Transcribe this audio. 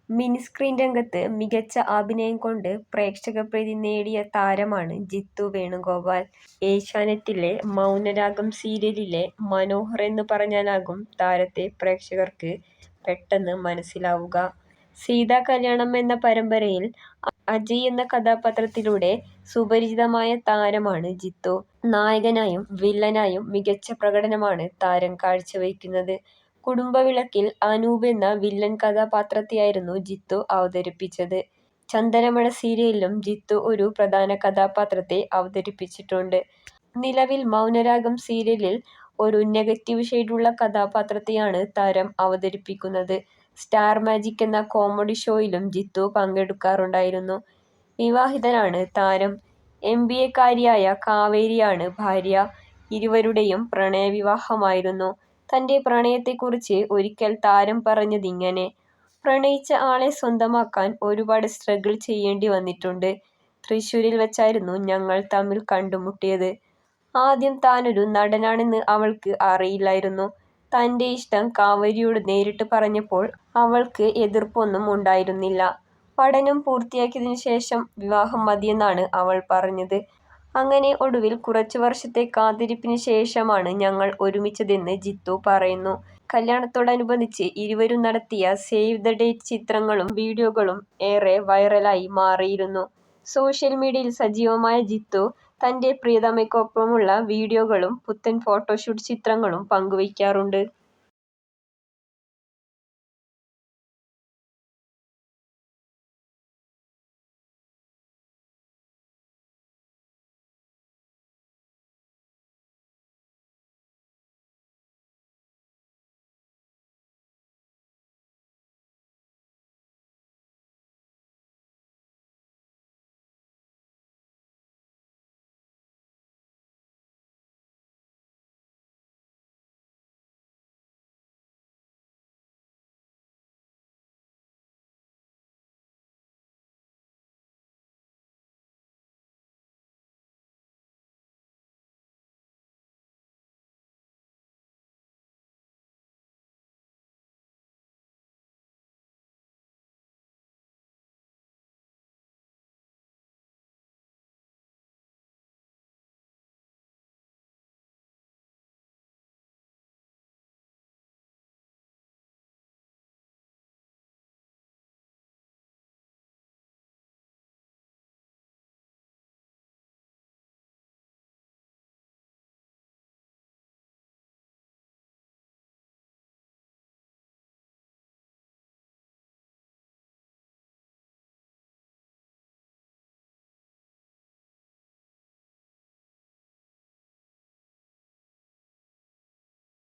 Mini screen രംഗത്ത് മികച്ച അഭിനയം കൊണ്ട് പ്രേക്ഷകപ്രീതി നേടിയ താരമാണ് ജിത്തു വേണുഗോപാൽ. ഏഷ്യാനെറ്റിലെ മൗനരാഗം സീരിയലിലെ മനോഹർ എന്ന് പറഞ്ഞാലാകും താരത്തെ പ്രേക്ഷകർക്ക് പെട്ടെന്ന് മനസ്സിലാവുക. സീതാകല്യാണം എന്ന പരമ്പരയിൽ അജയ് എന്ന കഥാപാത്രത്തിലൂടെ സുപരിചിതമായ താരമാണ് ജിത്തു. നായകനായും വില്ലനായും മികച്ച പ്രകടനമാണ് താരം കാഴ്ചവെക്കുന്നത്. കുടുംബവിളക്കിൽ അനൂപ് എന്ന വില്ലൻ കഥാപാത്രത്തെയായിരുന്നു ജിത്തു അവതരിപ്പിച്ചത്. ചന്ദനമഴ സീരിയലിലും ജിത്തു ഒരു പ്രധാന കഥാപാത്രത്തെ അവതരിപ്പിച്ചിട്ടുണ്ട്. നിലവിൽ മൗനരാഗം സീരിയലിൽ ഒരു നെഗറ്റീവ് ഷെയ്ഡുള്ള കഥാപാത്രത്തെയാണ് താരം അവതരിപ്പിക്കുന്നത്. സ്റ്റാർ മാജിക് എന്ന കോമഡി ഷോയിലും ജിത്തു പങ്കെടുക്കാറുണ്ടായിരുന്നു. വിവാഹിതനാണ് താരം. MBA-കാരിയായ കാവേരിയാണ് ഭാര്യ. ഇരുവരുടെയും പ്രണയവിവാഹമായിരുന്നു. തന്റെ പ്രണയത്തെക്കുറിച്ച് ഒരിക്കൽ താരം പറഞ്ഞതിങ്ങനെ: "പ്രണയിച്ച ആളെ സ്വന്തമാക്കാൻ ഒരുപാട് സ്ട്രഗിൾ ചെയ്യേണ്ടി വന്നിട്ടുണ്ട്. തൃശ്ശൂരിൽ വച്ചായിരുന്നു ഞങ്ങൾ തമ്മിൽ കണ്ടുമുട്ടിയത്. ആദ്യം താനൊരു നടനാണെന്ന് അവൾക്ക് അറിയില്ലായിരുന്നു. തന്റെ ഇഷ്ടം കാവേരിയോട് നേരിട്ട് പറഞ്ഞപ്പോൾ അവൾക്ക് എതിർപ്പൊന്നും ഉണ്ടായിരുന്നില്ല. പഠനം പൂർത്തിയാക്കിയതിനു ശേഷം വിവാഹം മതിയെന്നാണ് അവൾ പറഞ്ഞത്. അങ്ങനെ ഒടുവിൽ കുറച്ചു വർഷത്തെ കാത്തിരിപ്പിന് ശേഷമാണ് ഞങ്ങൾ ഒരുമിച്ചതെന്ന് ജിത്തു പറയുന്നു. കല്യാണത്തോടനുബന്ധിച്ച് ഇരുവരും നടത്തിയ സേവ് ദ ഡേറ്റ് ചിത്രങ്ങളും വീഡിയോകളും ഏറെ വൈറലായി മാറിയിരുന്നു. സോഷ്യൽ മീഡിയയിൽ സജീവമായ ജിത്തു തന്റെ പ്രിയതമയ്ക്കൊപ്പമുള്ള വീഡിയോകളും പുത്തൻ ഫോട്ടോഷൂട്ട് ചിത്രങ്ങളും പങ്കുവയ്ക്കാറുണ്ട്.